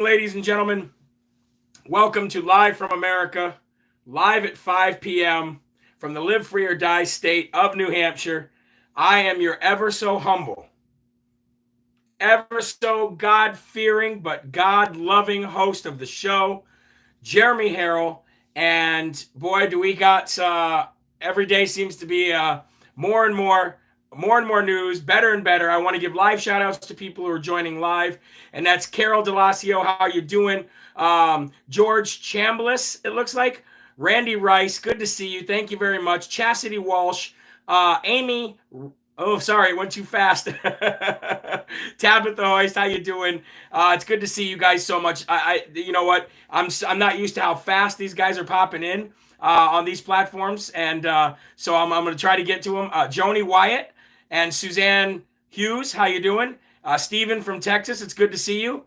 ladies and gentlemen. Welcome to Live from America, live at 5 p.m. from the Live Free or Die state of New Hampshire. I am your ever so humble, ever so God-fearing, but God-loving host of the show, Jeremy Herrell. And boy, do we got every day seems to be more and more news, better and better. I want to give live shout outs to people who are joining live, and that's Carol Delasio. How you doing? George Chambliss, it looks like. Randy Rice, good to see you. Thank you very much. Chastity Walsh, Amy. Oh, sorry, it went too fast. Tabitha Hoist, how you doing? It's good to see you guys so much. You know what? I'm not used to how fast these guys are popping in on these platforms, and so I'm going to try to get to them. Joni Wyatt and Suzanne Hughes, how you doing? Stephen from Texas, it's good to see you.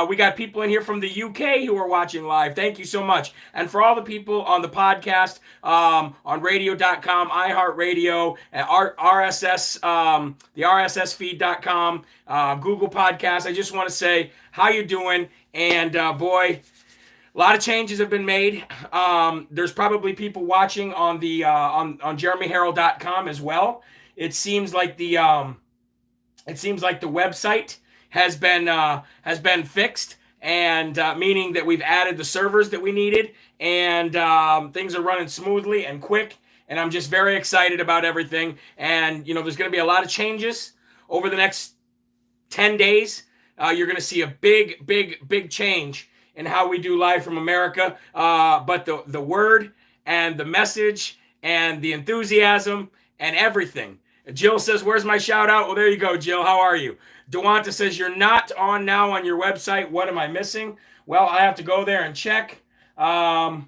We got people in here from the UK who are watching live. Thank you so much. And for all the people on the podcast, on radio.com, iHeartRadio, and RSS, the RSSfeed.com, Google Podcasts, I just want to say, how you doing? And boy, a lot of changes have been made. There's probably people watching on the on JeremyHerrell.com as well. It seems like the website has been fixed, and meaning that we've added the servers that we needed, and things are running smoothly and quick. And I'm just very excited about everything. And you know, there's going to be a lot of changes over the next 10 days. You're going to see a big change in how we do Live from America. But the word and the message and the enthusiasm and everything. Jill says, where's my shout out? Well, there you go, Jill. How are you? Dewanta says, you're not on now on your website. What am I missing? Well, I have to go there and check. But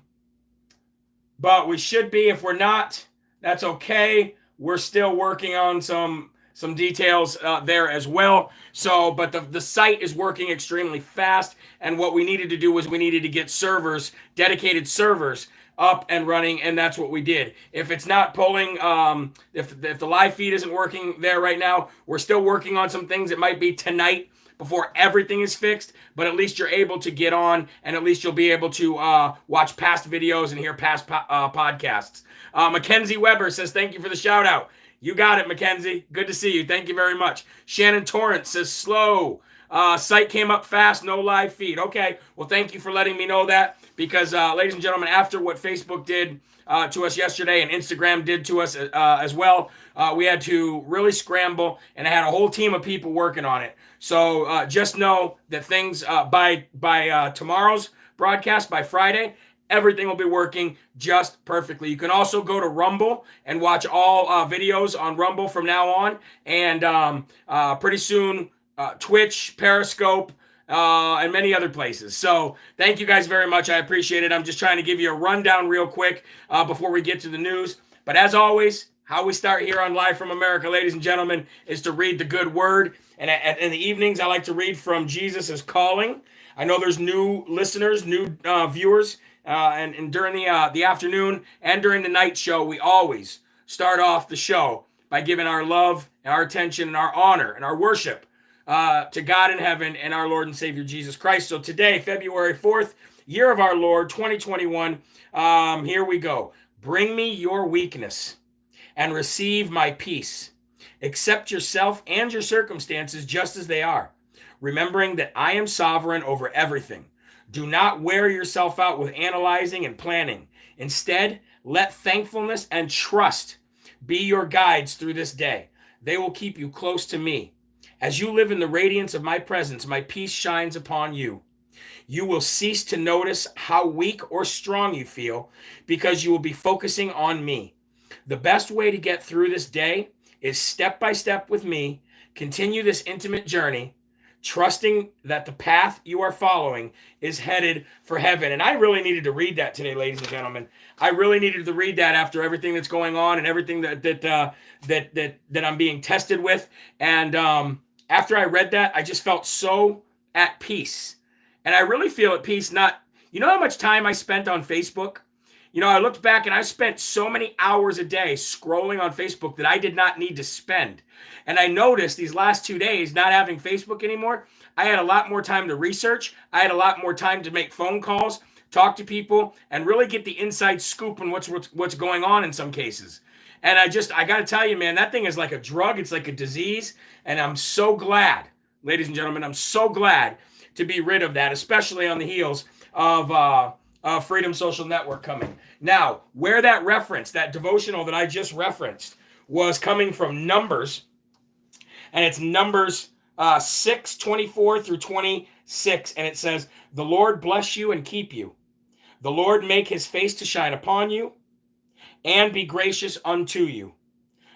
we should be. If we're not, that's okay. We're still working on some details there as well. So, but the site is working extremely fast. And what we needed to do was we needed to get servers, dedicated servers, up and running, and that's what we did. If it's not pulling, if the live feed isn't working there right now, we're still working on some things. It might be tonight before everything is fixed, but at least you're able to get on, and at least you'll be able to watch past videos and hear past podcasts. Mackenzie Weber says, thank you for the shout out. You got it, Mackenzie. Good to see you. Thank you very much. Shannon Torrance says, slow. Site came up fast, no live feed. Okay, well, thank you for letting me know that, because, ladies and gentlemen, after what Facebook did to us yesterday and Instagram did to us as well, we had to really scramble, and I had a whole team of people working on it. So just know that things by tomorrow's broadcast, by Friday, everything will be working just perfectly. You can also go to Rumble and watch all videos on Rumble from now on, and pretty soon Twitch, Periscope, and many other places. So thank you guys very much. I appreciate it. I'm just trying to give you a rundown real quick before we get to the news. But as always, how we start here on Live from America, ladies and gentlemen, is to read the good word. And in the evenings, I like to read from Jesus is Calling. I know there's new listeners, new viewers, and during the afternoon and during the night show, we always start off the show by giving our love, and our attention, and our honor, and our worship to God in heaven and our Lord and Savior Jesus Christ. So today, February 4th, year of our Lord, 2021, here we go. Bring me your weakness and receive my peace. Accept yourself and your circumstances just as they are, remembering that I am sovereign over everything. Do not wear yourself out with analyzing and planning. Instead, let thankfulness and trust be your guides through this day. They will keep you close to me. As you live in the radiance of my presence, my peace shines upon you. You will cease to notice how weak or strong you feel, because you will be focusing on me. The best way to get through this day is step by step with me. Continue this intimate journey, trusting that the path you are following is headed for heaven. And I really needed to read that today, ladies and gentlemen. I really needed to read that after everything that's going on and everything that I'm being tested with. And after I read that, I just felt so at peace. And I really feel at peace. Not, you know how much time I spent on Facebook? You know, I looked back and I spent so many hours a day scrolling on Facebook that I did not need to spend. And I noticed these last 2 days, not having Facebook anymore, I had a lot more time to research. I had a lot more time to make phone calls, talk to people, and really get the inside scoop on what's going on in some cases. And I got to tell you, man, that thing is like a drug. It's like a disease. And I'm so glad, ladies and gentlemen, I'm so glad to be rid of that, especially on the heels of Freedom Social Network coming. Now, where that reference, that devotional that I just referenced, was coming from Numbers, and it's Numbers 6:24 through 26, and it says, "The Lord bless you and keep you. The Lord make his face to shine upon you and be gracious unto you.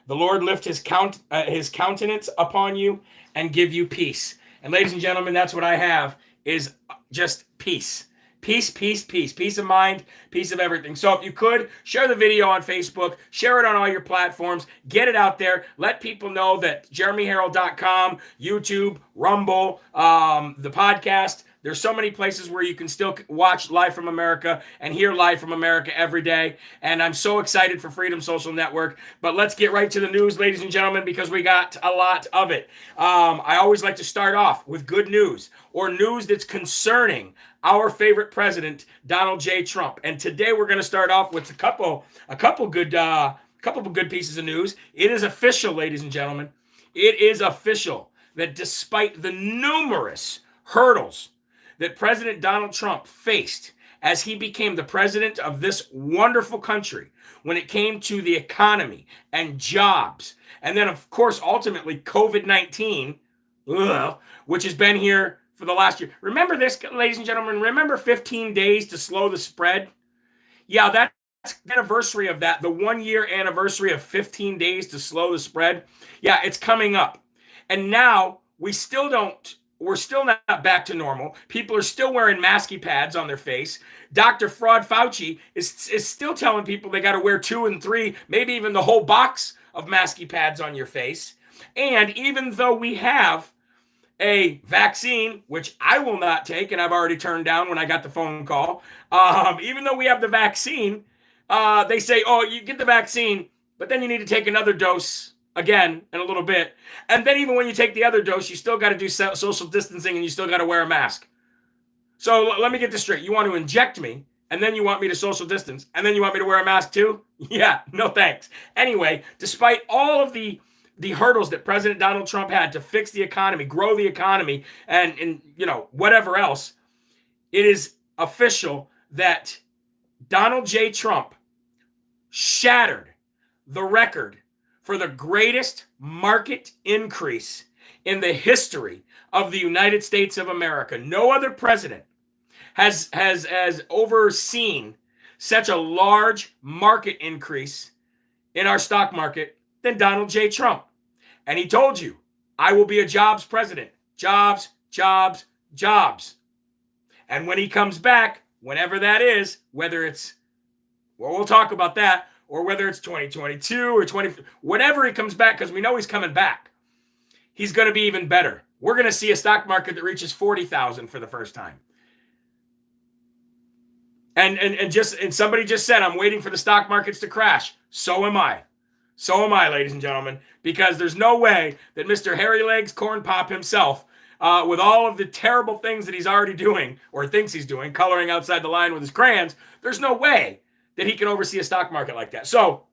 The Lord lift his countenance upon you and give you peace." And ladies and gentlemen, that's what I have, is just peace. Peace, peace, peace. Peace of mind, peace of everything. So if you could, share the video on Facebook, share it on all your platforms, get it out there, let people know that jeremyherrell.com, YouTube, Rumble, the podcast, there's so many places where you can still watch Live from America and hear Live from America every day. And I'm so excited for Freedom Social Network. But let's get right to the news, ladies and gentlemen, because we got a lot of it. I always like to start off with good news, or news that's concerning our favorite president, Donald J. Trump. And today we're going to start off with a couple good pieces of news. It is official, ladies and gentlemen. It is official that despite the numerous hurdles that President Donald Trump faced as he became the president of this wonderful country, when it came to the economy and jobs, and then of course ultimately COVID-19, which has been here for the last year. Remember this, ladies and gentlemen, remember 15 days to slow the spread? Yeah, that's the anniversary of that, the 1-year anniversary of 15 days to slow the spread. Yeah, it's coming up. And now we're still not back to normal. People are still wearing masky pads on their face. Dr. Fraud Fauci is still telling people they got to wear 2 and 3, maybe even the whole box of masky pads on your face. And even though we have a vaccine, which I will not take, and I've already turned down when I got the phone call, even though we have the vaccine, they say, oh, you get the vaccine, but then you need to take another dose again in a little bit. And then even when you take the other dose, you still got to do social distancing and you still got to wear a mask. So let me get this straight. You want to inject me, and then you want me to social distance, and then you want me to wear a mask too? Yeah, no thanks. Anyway, despite all of the hurdles that President Donald Trump had to fix the economy, grow the economy, and whatever else, it is official that Donald J. Trump shattered the record for the greatest market increase in the history of the United States of America. No other president has overseen such a large market increase in our stock market than Donald J. Trump. And he told you, I will be a jobs president. Jobs, jobs, jobs. And when he comes back, whenever that is, whether it's, well, we'll talk about that, or whether it's 2022 or whenever he comes back, because we know he's coming back, he's going to be even better. We're going to see a stock market that reaches 40,000 for the first time. And somebody just said, I'm waiting for the stock markets to crash. So am I. So am I, ladies and gentlemen, because there's no way that Mr. Hairy Legs Corn Pop himself, with all of the terrible things that he's already doing, or thinks he's doing, coloring outside the line with his crayons, there's no way that he can oversee a stock market like that. So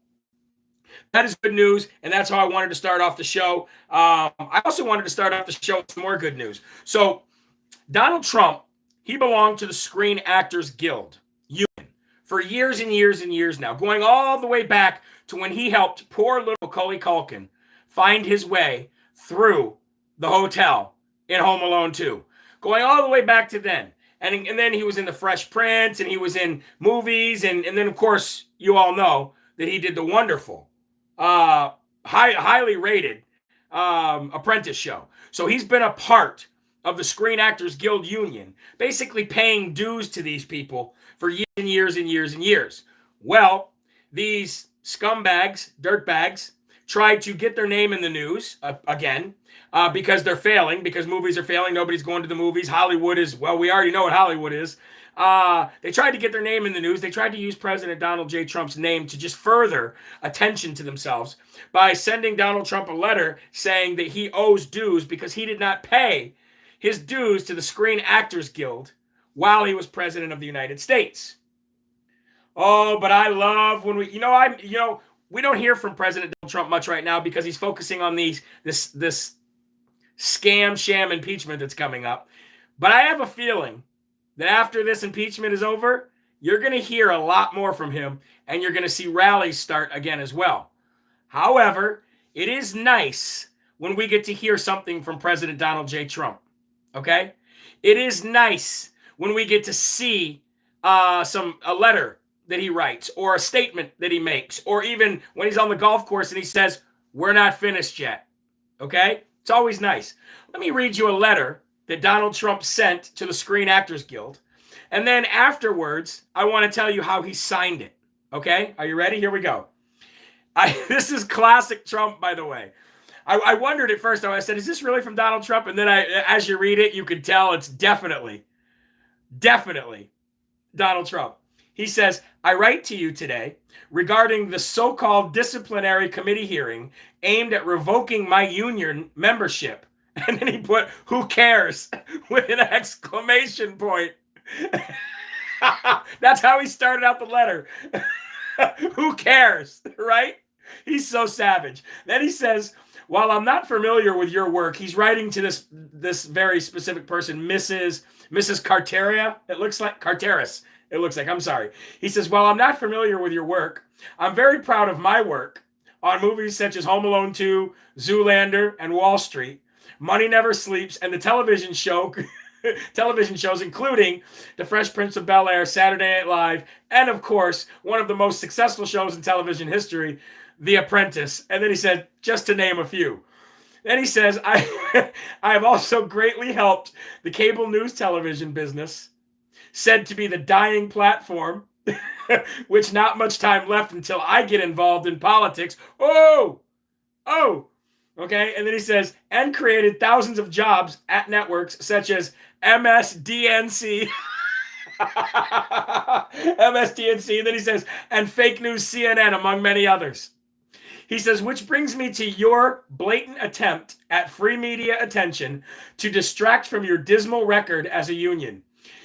that is good news, and that's how I wanted to start off the show. I also wanted to start off the show with some more good news. So Donald Trump, he belonged to the Screen Actors Guild union for years and years and years now, going all the way back to when he helped poor little Macaulay Culkin find his way through the hotel in Home Alone 2. Going all the way back to then. And then he was in The Fresh Prince, and he was in movies, and then, of course, you all know that he did the wonderful, highly rated Apprentice show. So he's been a part of the Screen Actors Guild Union, basically paying dues to these people for years and years and years and years. Well, these scumbags, dirtbags, tried to get their name in the news again because they're failing, because movies are failing. Nobody's going to the movies. Hollywood is, well, we already know what Hollywood is. They tried to get their name in the news. They tried to use President Donald J. Trump's name to just further attention to themselves by sending Donald Trump a letter saying that he owes dues because he did not pay his dues to the Screen Actors Guild while he was president of the United States. Oh, but I love when we, we don't hear from President Donald Trump much right now because he's focusing on this scam sham impeachment that's coming up. But I have a feeling that after this impeachment is over, you're going to hear a lot more from him, and you're going to see rallies start again as well. However, it is nice when we get to hear something from President Donald J. Trump, okay? It is nice when we get to see a letter that he writes, or a statement that he makes, or even when he's on the golf course and he says, "We're not finished yet," okay? It's always nice. Let me read you a letter that Donald Trump sent to the Screen Actors Guild, and then afterwards, I want to tell you how he signed it, okay? Are you ready? Here we go. This is classic Trump, by the way. I wondered at first, I said, is this really from Donald Trump? And then as you read it, you could tell it's definitely Donald Trump. He says, "I write to you today regarding the so-called disciplinary committee hearing aimed at revoking my union membership." And then he put, "Who cares?" with an exclamation point. That's how he started out the letter. Who cares, right? He's so savage. Then he says, "While I'm not familiar with your work," he's writing to this very specific person, Mrs. Carteria. It looks like Carteris. It looks like, I'm sorry. He says, "While I'm not familiar with your work, I'm very proud of my work on movies such as Home Alone 2, Zoolander, and Wall Street, Money Never Sleeps, and the television shows, including The Fresh Prince of Bel-Air, Saturday Night Live, and of course, one of the most successful shows in television history, The Apprentice." And then he said, "Just to name a few." Then he says, I have also greatly helped the cable news television business, said to be the dying platform, which not much time left until I get involved in politics. Oh, okay. And then he says, "and created thousands of jobs at networks such as MSDNC." MSDNC. And then he says, "and fake news CNN, among many others." He says, "Which brings me to your blatant attempt at free media attention to distract from your dismal record as a union.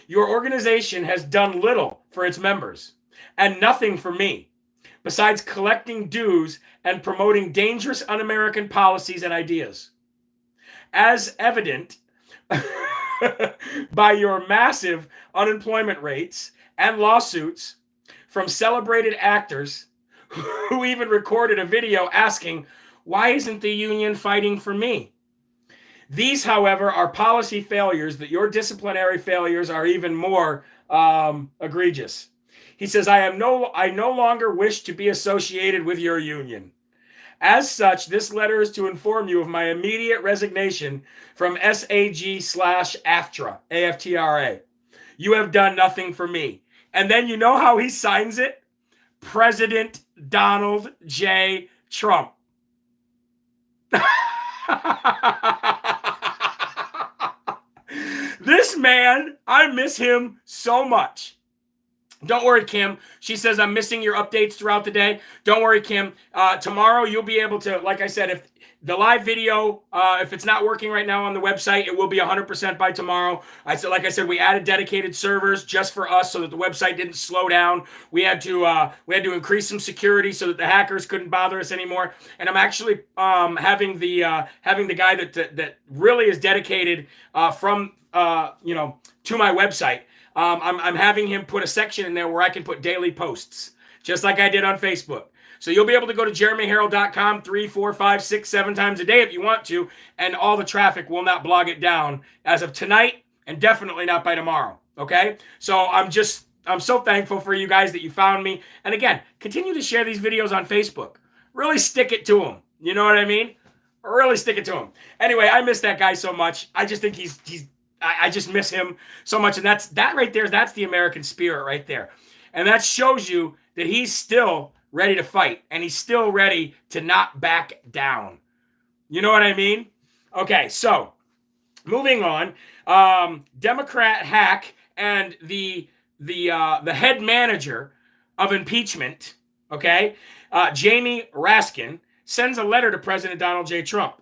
Your organization has done little for its members and nothing for me, besides collecting dues and promoting dangerous un-American policies and ideas. As evident by your massive unemployment rates and lawsuits from celebrated actors who even recorded a video asking, 'Why isn't the union fighting for me?' These, however, are policy failures that your disciplinary failures are even more egregious." He says, I no longer wish to be associated with your union. As such, this letter is to inform you of my immediate resignation from SAG/AFTRA, AFTRA. You have done nothing for me." And then you know how he signs it? President Donald J. Trump. This man, I miss him so much. Don't worry, Kim. She says, "I'm missing your updates throughout the day." Don't worry, Kim. Tomorrow you'll be able to, like I said, if the live video, if it's not working right now on the website, it will be 100% by tomorrow. Like I said, we added dedicated servers just for us so that the website didn't slow down. We had to increase some security so that the hackers couldn't bother us anymore. And I'm actually having the guy that really is dedicated to my website. I'm having him put a section in there where I can put daily posts, just like I did on Facebook. So you'll be able to go to jeremyherrell.com 3, 4, 5, 6, 7 times a day if you want to, and all the traffic will not blog it down as of tonight, and definitely not by tomorrow, okay? So I'm so thankful for you guys that you found me. And again, continue to share these videos on Facebook. Really stick it to them. You know what I mean? Really stick it to him. Anyway, I miss that guy so much. I just think I just miss him so much. And that right there, that's the American spirit right there. And that shows you that he's still ready to fight, and he's still ready to not back down. You know what I mean? Okay, so moving on. Democrat hack and the head manager of impeachment, okay, Jamie Raskin, sends a letter to President Donald J. Trump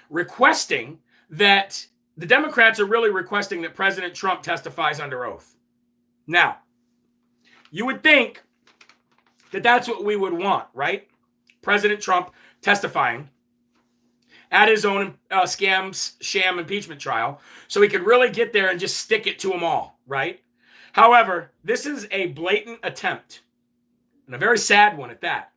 requesting that the Democrats are really requesting that President Trump testifies under oath. Now, you would think that that's what we would want, right? President Trump testifying at his own sham impeachment trial, so he could really get there and just stick it to them all, right? However, this is a blatant attempt, and a very sad one at that,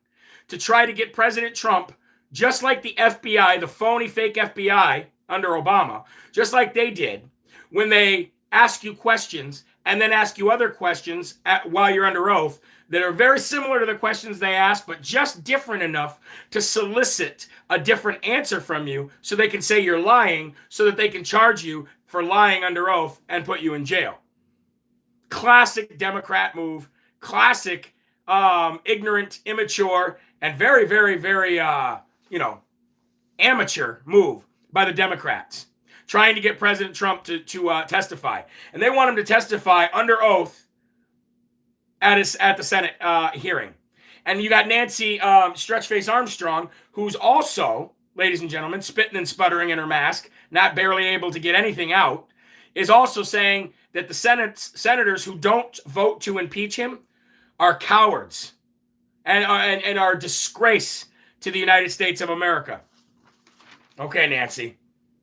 to try to get President Trump, just like the FBI, the phony fake FBI under Obama, just like they did when they ask you questions and then ask you other questions while you're under oath that are very similar to the questions they ask, but just different enough to solicit a different answer from you so they can say you're lying, so that they can charge you for lying under oath and put you in jail. Classic Democrat move, classic ignorant, immature, and very, very, very, amateur move by the Democrats, trying to get President Trump to testify. And they want him to testify under oath at the Senate hearing. And you got Nancy Stretchface Armstrong, who's also, ladies and gentlemen, spitting and sputtering in her mask, not barely able to get anything out, is also saying that the senators who don't vote to impeach him are cowards and are a disgrace to the United States of America. Okay, Nancy,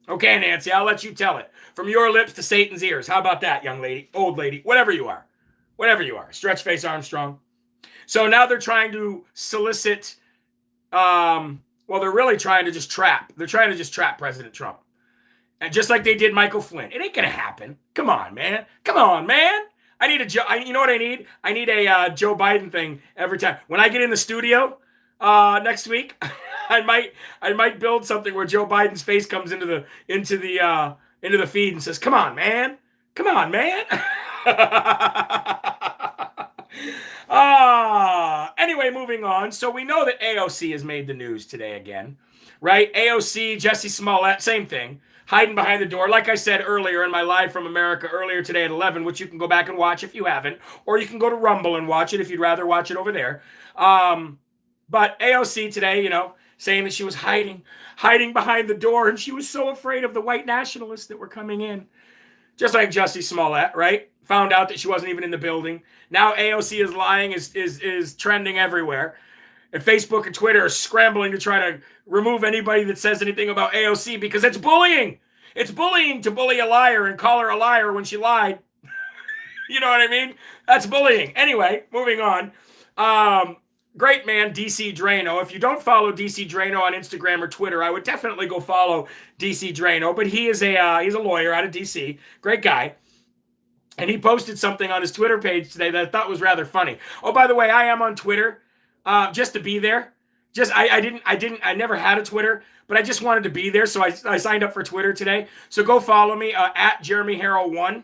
I'll let you tell it. From your lips to Satan's ears. How about that, young lady, old lady, whatever you are. Stretchface Armstrong. So now they're trying to solicit, they're really trying to just trap. They're trying to just trap President Trump. And just like they did Michael Flynn. It ain't going to happen. Come on, man. I need you know what I need? I need a Joe Biden thing every time. When I get in the studio next week, I might build something where Joe Biden's face comes into the feed and says, "Come on, man. Anyway, moving on. So we know that AOC has made the news today again, right? AOC, Jussie Smollett, same thing. Hiding behind the door. Like I said earlier in my Live from America earlier today at 11, which you can go back and watch if you haven't, or you can go to Rumble and watch it if you'd rather watch it over there. But AOC today, saying that she was hiding behind the door, and she was so afraid of the white nationalists that were coming in. Just like Jussie Smollett, right? Found out that she wasn't even in the building. Now AOC is lying, is trending everywhere. And Facebook and Twitter are scrambling to try to remove anybody that says anything about AOC because it's bullying. It's bullying to bully a liar and call her a liar when she lied. You know what I mean? That's bullying. Anyway, moving on. Great man, DC Drano. If you don't follow DC Drano on Instagram or Twitter, I would definitely go follow DC Drano. But he's a lawyer out of DC. Great guy. And he posted something on his Twitter page today that I thought was rather funny. Oh, by the way, I am on Twitter. Just to be there. I never had a Twitter, but I just wanted to be there, so I signed up for Twitter today. So go follow me at Jeremy Herrell 1,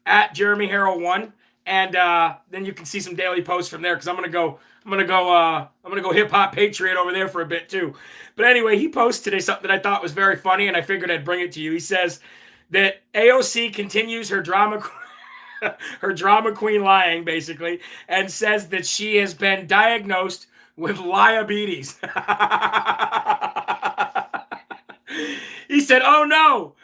at Jeremy Herrell 1, and then you can see some daily posts from there because I'm gonna go hip hop patriot over there for a bit too. But anyway, he posted today something that I thought was very funny, and I figured I'd bring it to you. He says that AOC continues her drama queen lying, basically, and says that she has been diagnosed with diabetes. He said, oh no,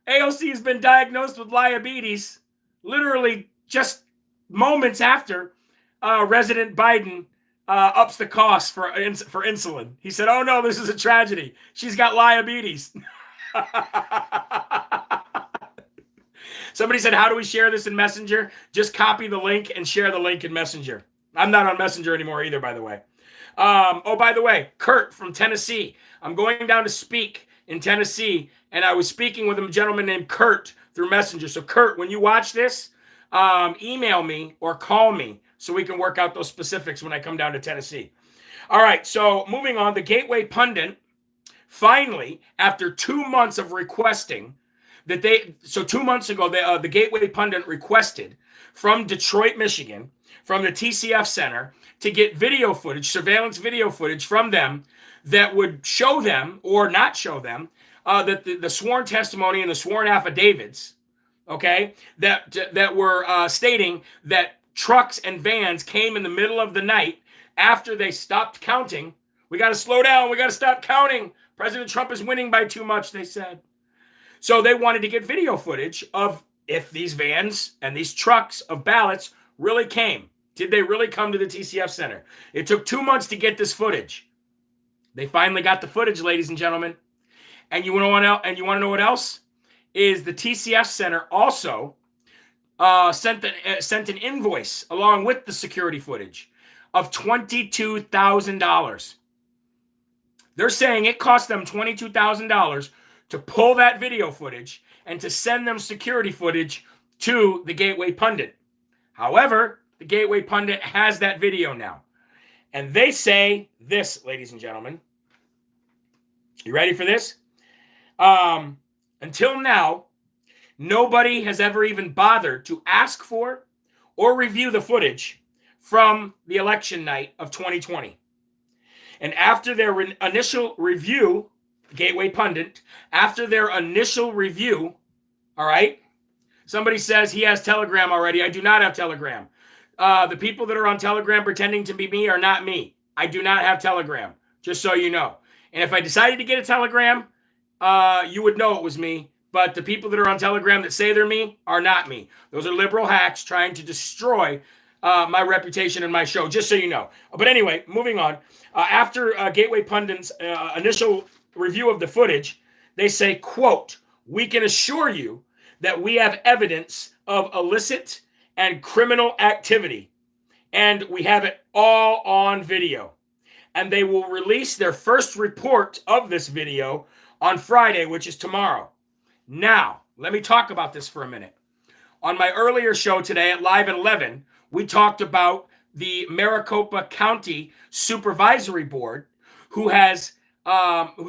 AOC has been diagnosed with diabetes, literally just moments after President Biden ups the cost for insulin. He said, oh no, this is a tragedy. She's got diabetes. Somebody said, how do we share this in Messenger? Just copy the link and share the link in Messenger. I'm not on Messenger anymore either, by the way. By the way, Kurt from Tennessee. I'm going down to speak in Tennessee, and I was speaking with a gentleman named Kurt through Messenger. So, Kurt, when you watch this, email me or call me so we can work out those specifics when I come down to Tennessee. All right, so moving on, the Gateway Pundit, finally, after 2 months of requesting, 2 months ago, the Gateway Pundit requested from Detroit, Michigan, from the TCF Center, to get surveillance video footage from them that would show them or not show them that the sworn testimony and the sworn affidavits, okay, that were stating that trucks and vans came in the middle of the night after they stopped counting. We got to slow down. We got to stop counting. President Trump is winning by too much, they said. So they wanted to get video footage of if these vans and these trucks of ballots really came. Did they really come to the TCF Center? It took 2 months to get this footage. They finally got the footage, ladies and gentlemen. And you want to know what else? Is the TCF Center also sent an invoice along with the security footage of $22,000. They're saying it cost them $22,000 to pull that video footage and to send them security footage to the Gateway Pundit. However, the Gateway Pundit has that video now. And they say this, ladies and gentlemen. You ready for this? Until now, nobody has ever even bothered to ask for or review the footage from the election night of 2020. And after their initial review, Gateway Pundit, after their initial review, all right, somebody says he has Telegram already. I do not have Telegram. The people that are on Telegram pretending to be me are not me. I do not have Telegram, just so you know. And if I decided to get a Telegram, you would know it was me. But the people that are on Telegram that say they're me are not me. Those are liberal hacks trying to destroy my reputation and my show, just so you know. But anyway, moving on. After Gateway Pundit's initial review of the footage, they say, quote, "We can assure you that we have evidence of illicit and criminal activity, and we have it all on video. And they will release their first report of this video on Friday, which is tomorrow." Now, let me talk about this for a minute. On my earlier show today at Live at 11, we talked about the Maricopa County Supervisory Board, who's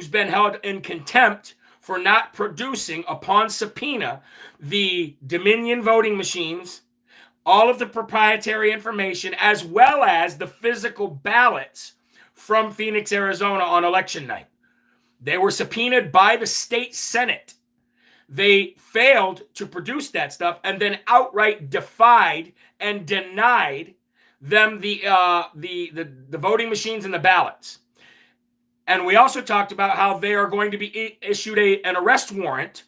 been held in contempt for not producing upon subpoena the Dominion voting machines, all of the proprietary information, as well as the physical ballots from Phoenix, Arizona on election night. They were subpoenaed by the state Senate. They failed to produce that stuff and then outright defied and denied them the voting machines and the ballots. And we also talked about how they are going to be issued an arrest warrant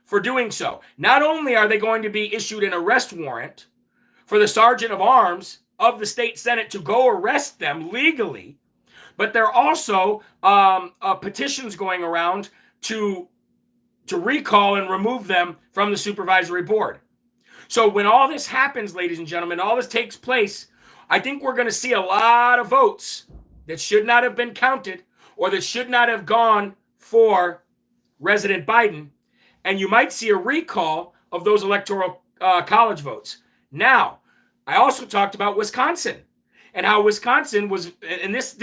for doing so. Not only are they going to be issued an arrest warrant for the sergeant of arms of the state Senate to go arrest them legally, but there are also petitions going around to recall and remove them from the supervisory board. So when all this happens, ladies and gentlemen, all this takes place, I think we're going to see a lot of votes that should not have been counted or that should not have gone for President Biden. And you might see a recall of those electoral college votes. Now, I also talked about Wisconsin and how Wisconsin was, and this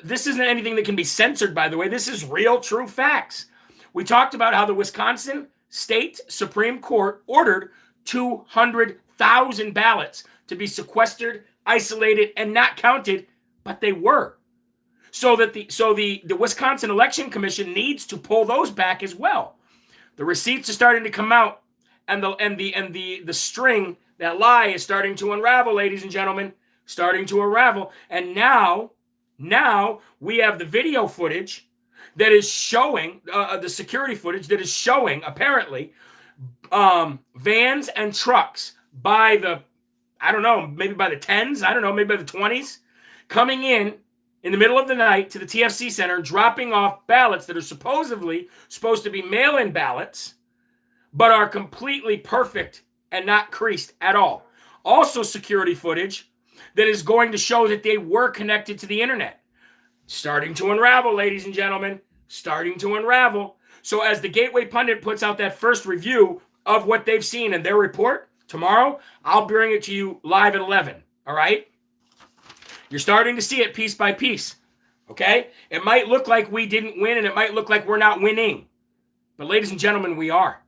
isn't anything that can be censored, by the way. This is real, true facts. We talked about how the Wisconsin State Supreme Court ordered 200,000 ballots to be sequestered, isolated, and not counted, but they were. So the Wisconsin Election Commission needs to pull those back as well. The receipts are starting to come out, and the string, that lie, is starting to unravel, ladies and gentlemen, starting to unravel. And now we have the video footage that is showing, the security footage that is showing, apparently, vans and trucks by the, I don't know, maybe by the 10s, I don't know, maybe by the 20s, coming in the middle of the night to the TFC Center, dropping off ballots that are supposedly supposed to be mail-in ballots, but are completely perfect and not creased at all. Also security footage that is going to show that they were connected to the internet. Starting to unravel, ladies and gentlemen, starting to unravel. So as the Gateway Pundit puts out that first review of what they've seen in their report tomorrow, I'll bring it to you live at 11, all right? You're starting to see it piece by piece, okay? It might look like we didn't win, and it might look like we're not winning. But ladies and gentlemen, we are.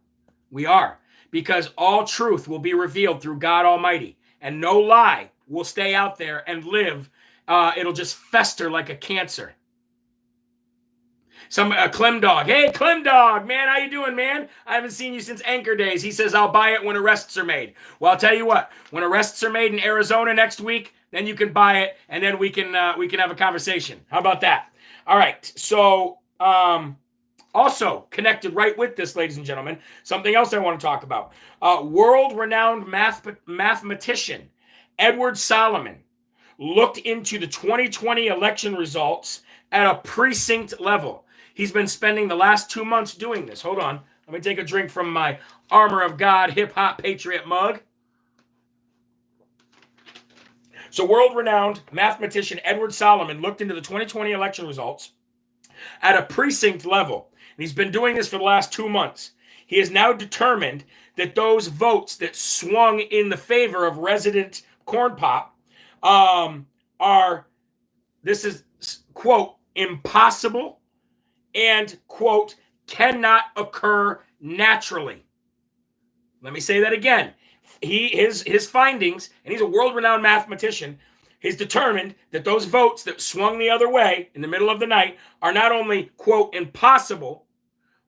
We are. Because all truth will be revealed through God Almighty, and no lie will stay out there and live. It'll just fester like a cancer. Clem Dog. Hey, Clem Dog, man, how you doing, man? I haven't seen you since Anchor Days. He says, I'll buy it when arrests are made. Well, I'll tell you what, when arrests are made in Arizona next week, then you can buy it, and then we can have a conversation. How about that? All right, so Also connected right with this, ladies and gentlemen, something else I want to talk about. World-renowned mathematician Edward Solomon looked into the 2020 election results at a precinct level. He's been spending the last 2 months doing this. Hold on. Let me take a drink from my Armor of God hip-hop patriot mug. So world-renowned mathematician Edward Solomon looked into the 2020 election results at a precinct level. And he's been doing this for the last 2 months. He has now determined that those votes that swung in the favor of resident Corn Pop are, this is, quote, impossible and, quote, cannot occur naturally. Let me say that again. His findings, and he's a world-renowned mathematician, he's determined that those votes that swung the other way in the middle of the night are not only, quote, impossible,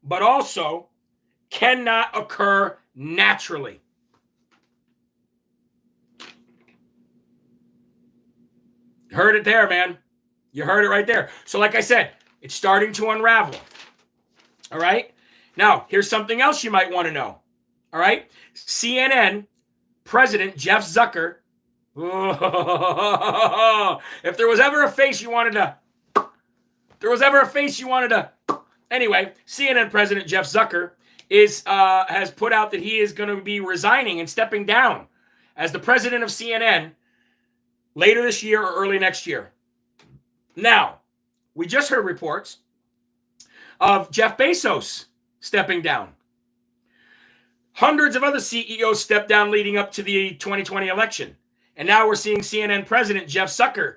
but also cannot occur naturally. Heard it there, man. You heard it right there. So like I said, it's starting to unravel. All right? Now, here's something else you might want to know. All right? CNN President Jeff Zucker. If there was ever a face you wanted to... Anyway, CNN President Jeff Zucker has put out that he is going to be resigning and stepping down as the president of CNN later this year or early next year. Now, we just heard reports of Jeff Bezos stepping down. Hundreds of other CEOs stepped down leading up to the 2020 election. And now we're seeing CNN President Jeff Zucker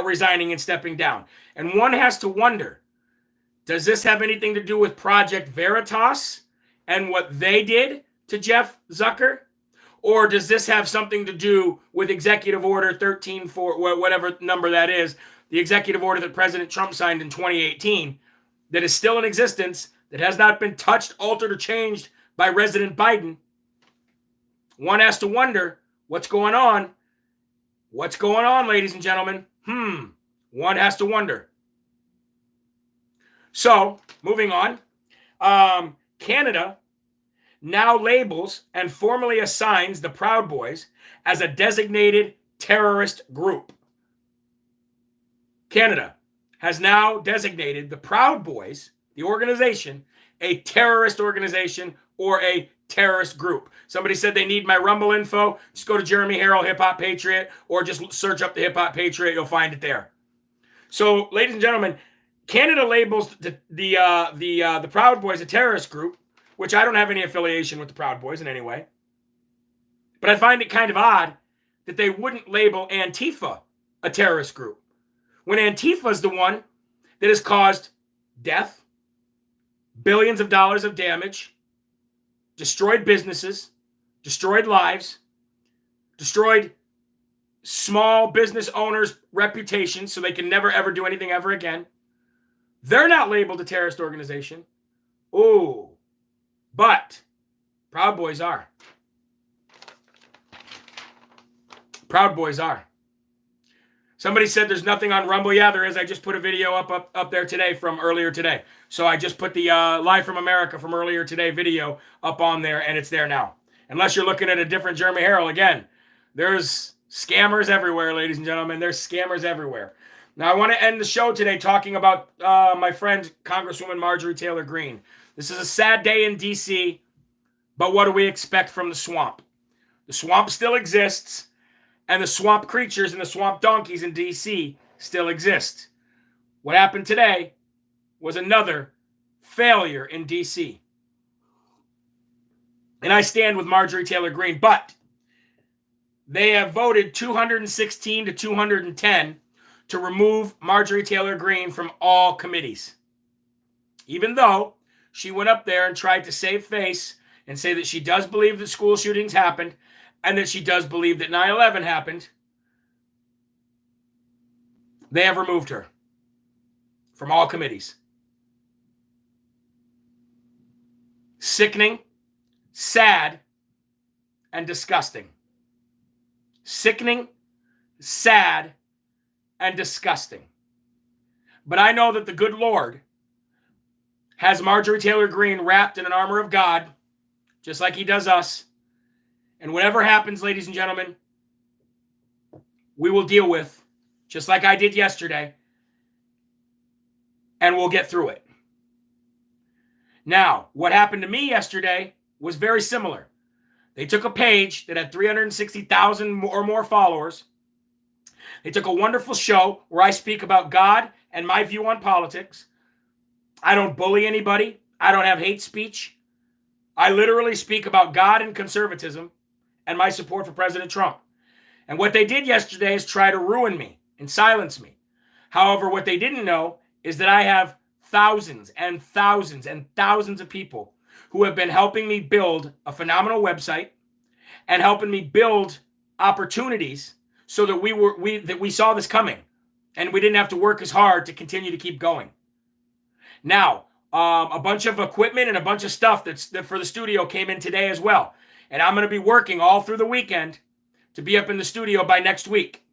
resigning and stepping down. And one has to wonder, does this have anything to do with Project Veritas and what they did to Jeff Zucker? Or does this have something to do with Executive Order 13-4, whatever number that is, the executive order that President Trump signed in 2018 that is still in existence, that has not been touched, altered, or changed by President Biden? One has to wonder what's going on. What's going on, ladies and gentlemen? One has to wonder. So, moving on. Canada now labels and formally assigns the Proud Boys as a designated terrorist group. Canada has now designated the Proud Boys, the organization, a terrorist organization or a terrorist group. Somebody said they need my Rumble info. Just go to Jeremy Herrell, Hip Hop Patriot, or just search up the Hip Hop Patriot. You'll find it there. So, ladies and gentlemen, Canada labels the Proud Boys a terrorist group, which I don't have any affiliation with the Proud Boys in any way. But I find it kind of odd that they wouldn't label Antifa a terrorist group, when Antifa is the one that has caused death, billions of dollars of damage, destroyed businesses, destroyed lives, destroyed small business owners' reputations so they can never, ever do anything ever again. They're not labeled a terrorist organization. Oh, but Proud Boys are. Proud Boys are. Somebody said there's nothing on Rumble. Yeah, there is. I just put a video up there today from earlier today. So I just put the Live from America from earlier today video up on there, and it's there now. Unless you're looking at a different Jeremy Herrell. Again, there's scammers everywhere, ladies and gentlemen. There's scammers everywhere. Now, I want to end the show today talking about my friend, Congresswoman Marjorie Taylor Greene. This is a sad day in D.C., but what do we expect from the swamp? The swamp still exists, and the swamp creatures and the swamp donkeys in D.C. still exist. What happened today was another failure in D.C. And I stand with Marjorie Taylor Greene, but they have voted 216 to 210 to remove Marjorie Taylor Greene from all committees. Even though she went up there and tried to save face and say that she does believe that school shootings happened and that she does believe that 9/11 happened, they have removed her from all committees. Sickening, sad, and disgusting. Sickening, sad, and disgusting. But I know that the good Lord has Marjorie Taylor Greene wrapped in an armor of God, just like he does us. And whatever happens, ladies and gentlemen, we will deal with, just like I did yesterday, and we'll get through it. Now, what happened to me yesterday was very similar. They took a page that had 360,000 or more followers. They took a wonderful show where I speak about God and my view on politics. I don't bully anybody. I don't have hate speech. I literally speak about God and conservatism and my support for President Trump. And what they did yesterday is try to ruin me and silence me. However, what they didn't know is that I have thousands and thousands and thousands of people who have been helping me build a phenomenal website and helping me build opportunities so that we saw this coming and we didn't have to work as hard to continue to keep going. Now, a bunch of equipment and a bunch of stuff that for the studio came in today as well. And I'm going to be working all through the weekend to be up in the studio by next week.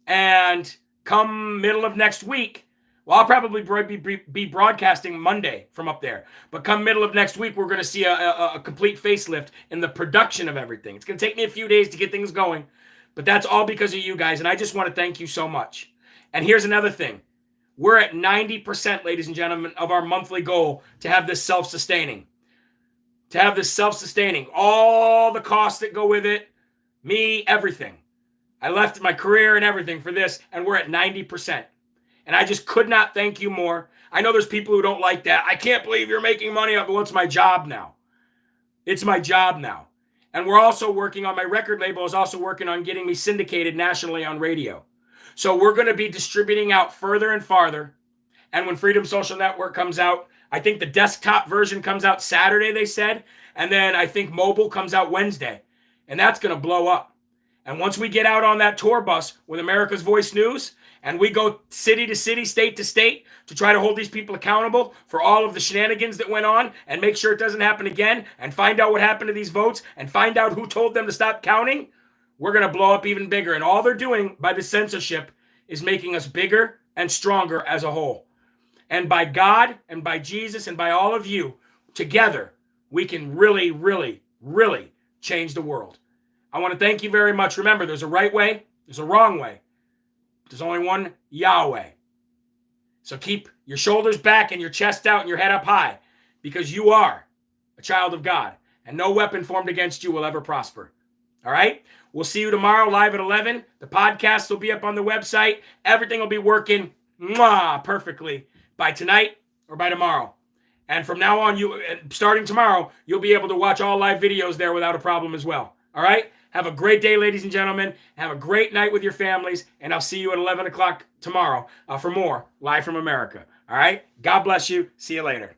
And come middle of next week, well, I'll probably be broadcasting Monday from up there. But come middle of next week, we're going to see a complete facelift in the production of everything. It's going to take me a few days to get things going. But that's all because of you guys. And I just want to thank you so much. And here's another thing. We're at 90%, ladies and gentlemen, of our monthly goal to have this self-sustaining. To have this self-sustaining. All the costs that go with it. Me, everything. I left my career and everything for this, and we're at 90%. And I just could not thank you more. I know there's people who don't like that. I can't believe you're making money off. Well, it's my job now. It's my job now. And we're also working on, my record label is also working on getting me syndicated nationally on radio. So we're going to be distributing out further and farther. And when Freedom Social Network comes out, I think the desktop version comes out Saturday, they said. And then I think mobile comes out Wednesday. And that's going to blow up. And once we get out on that tour bus with America's Voice News, and we go city to city, state to state, to try to hold these people accountable for all of the shenanigans that went on and make sure it doesn't happen again and find out what happened to these votes and find out who told them to stop counting, we're going to blow up even bigger. And all they're doing by the censorship is making us bigger and stronger as a whole. And by God and by Jesus and by all of you, together, we can really, really, really change the world. I want to thank you very much. Remember, there's a right way, there's a wrong way. There's only one Yahweh. So keep your shoulders back and your chest out and your head up high, because you are a child of God, and no weapon formed against you will ever prosper. All right? We'll see you tomorrow live at 11. The podcast will be up on the website. Everything will be working perfectly by tonight or by tomorrow. And from now on, starting tomorrow, you'll be able to watch all live videos there without a problem as well. All right? Have a great day, ladies and gentlemen. Have a great night with your families. And I'll see you at 11 o'clock tomorrow for more Live from America. All right? God bless you. See you later.